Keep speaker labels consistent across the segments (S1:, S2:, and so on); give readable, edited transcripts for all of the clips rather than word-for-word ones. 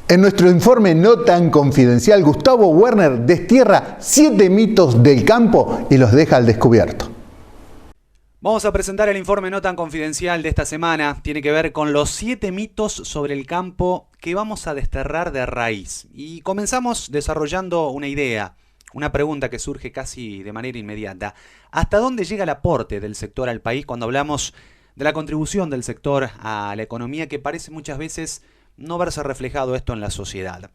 S1: En nuestro informe no tan confidencial, Gustavo Werner destierra 7 mitos del campo y los deja al descubierto.
S2: Vamos a presentar el informe no tan confidencial de esta semana. Tiene que ver con los 7 mitos sobre el campo que vamos a desterrar de raíz. Y comenzamos desarrollando una idea, una pregunta que surge casi de manera inmediata. ¿Hasta dónde llega el aporte del sector al país cuando hablamos de la contribución del sector a la economía, que parece muchas veces no verse reflejado esto en la sociedad?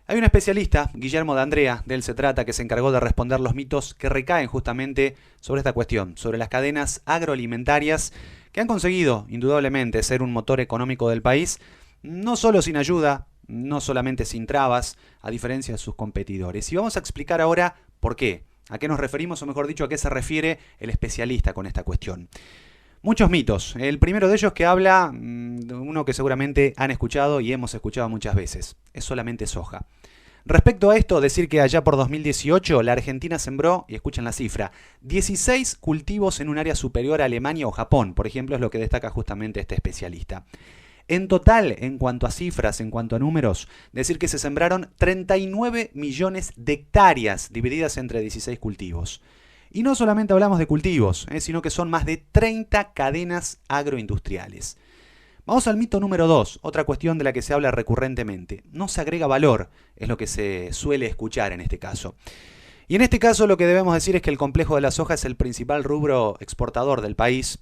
S2: Hay un especialista, Guillermo D'Andrea, de él se trata, que se encargó de responder los mitos que recaen justamente sobre esta cuestión, sobre las cadenas agroalimentarias que han conseguido, indudablemente, ser un motor económico del país, no solo sin ayuda, no solamente sin trabas, a diferencia de sus competidores. Y vamos a explicar ahora por qué, a qué nos referimos, o mejor dicho, a qué se refiere el especialista con esta cuestión. Muchos mitos. El primero de ellos que habla, uno que seguramente han escuchado y hemos escuchado muchas veces, es solamente soja. Respecto a esto, decir que allá por 2018 la Argentina sembró, y escuchen la cifra, 16 cultivos en un área superior a Alemania o Japón, por ejemplo, es lo que destaca justamente este especialista. En total, en cuanto a cifras, en cuanto a números, decir que se sembraron 39 millones de hectáreas divididas entre 16 cultivos. Y no solamente hablamos de cultivos, sino que son más de 30 cadenas agroindustriales. Vamos al mito número 2, otra cuestión de la que se habla recurrentemente. No se agrega valor, es lo que se suele escuchar en este caso. Y en este caso lo que debemos decir es que el complejo de la soja es el principal rubro exportador del país,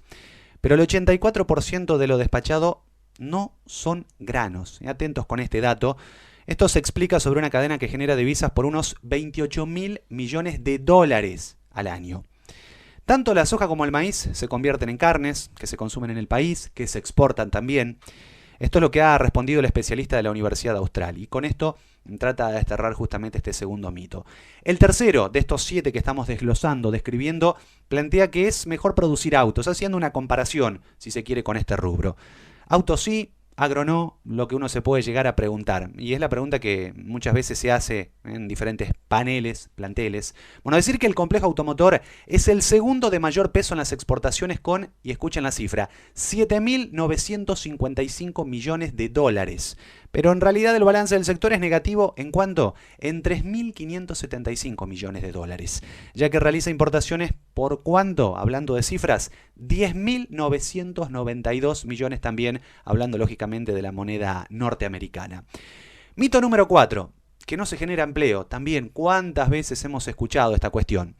S2: pero el 84% de lo despachado no son granos. Atentos con este dato. Esto se explica sobre una cadena que genera divisas por unos 28.000 millones de dólares al año. Tanto la soja como el maíz se convierten en carnes que se consumen en el país, que se exportan también. Esto es lo que ha respondido el especialista de la Universidad Austral, y con esto trata de desterrar justamente este segundo mito. El tercero de estos 7 que estamos desglosando, describiendo, plantea que es mejor producir autos, haciendo una comparación, si se quiere, con este rubro. Autos sí, agro no, lo que uno se puede llegar a preguntar. Y es la pregunta que muchas veces se hace en diferentes planteles. Bueno, decir que el complejo automotor es el segundo de mayor peso en las exportaciones con, y escuchen la cifra, 7.955 millones de dólares. Pero en realidad el balance del sector es negativo, ¿en cuánto? En 3.575 millones de dólares, ya que realiza importaciones por ¿cuánto? Hablando de cifras, 10.992 millones también, hablando lógicamente de la moneda norteamericana. Mito número 4, que no se genera empleo. También, ¿cuántas veces hemos escuchado esta cuestión?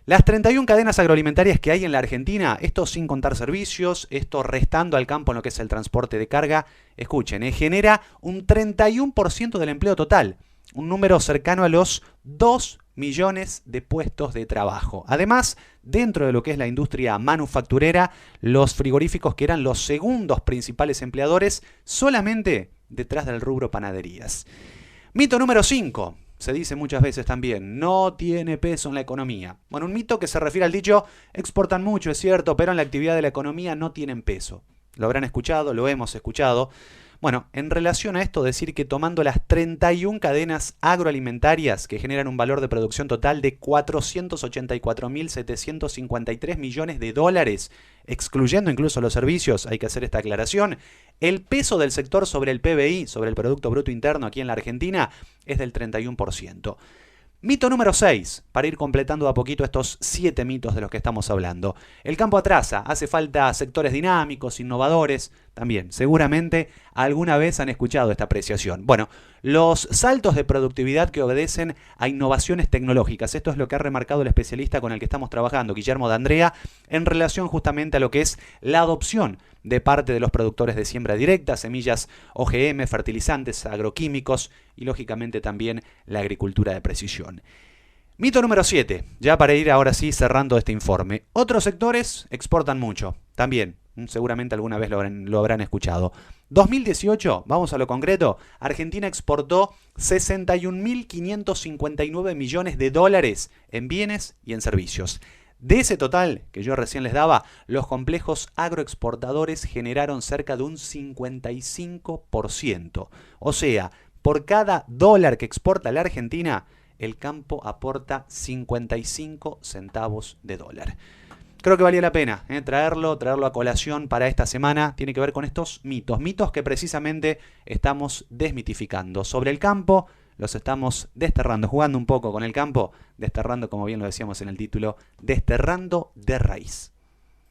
S2: Las 31 cadenas agroalimentarias que hay en la Argentina, esto sin contar servicios, esto restando al campo en lo que es el transporte de carga, escuchen, genera un 31% del empleo total, un número cercano a los 2 millones de puestos de trabajo. Además, dentro de lo que es la industria manufacturera, los frigoríficos, que eran los segundos principales empleadores, solamente detrás del rubro panaderías. Mito número 5. Se dice muchas veces también, no tiene peso en la economía. Bueno, un mito que se refiere al dicho, exportan mucho, es cierto, pero en la actividad de la economía no tienen peso. Lo habrán escuchado, lo hemos escuchado. Bueno, en relación a esto, decir que tomando las 31 cadenas agroalimentarias que generan un valor de producción total de 484.753 millones de dólares, excluyendo incluso los servicios, hay que hacer esta aclaración, el peso del sector sobre el PBI, sobre el Producto Bruto Interno aquí en la Argentina, es del 31%. Mito número 6, para ir completando a poquito estos 7 mitos de los que estamos hablando. El campo atrasa, hace falta sectores dinámicos, innovadores. También, seguramente alguna vez han escuchado esta apreciación. Bueno, los saltos de productividad que obedecen a innovaciones tecnológicas. Esto es lo que ha remarcado el especialista con el que estamos trabajando, Guillermo D'Andrea, en relación justamente a lo que es la adopción de parte de los productores de siembra directa, semillas OGM, fertilizantes, agroquímicos y lógicamente también la agricultura de precisión. Mito número 7, ya para ir ahora sí cerrando este informe. Otros sectores exportan mucho, también, seguramente alguna vez lo habrán escuchado. 2018, vamos a lo concreto, Argentina exportó 61.559 millones de dólares en bienes y en servicios. De ese total que yo recién les daba, los complejos agroexportadores generaron cerca de un 55%. O sea, por cada dólar que exporta la Argentina, el campo aporta 55 centavos de dólar. creo que valía la pena traerlo a colación para esta semana. Tiene que ver con estos mitos que precisamente estamos desmitificando. Sobre el campo, los estamos desterrando, jugando un poco con el campo, desterrando, como bien lo decíamos en el título, desterrando de raíz.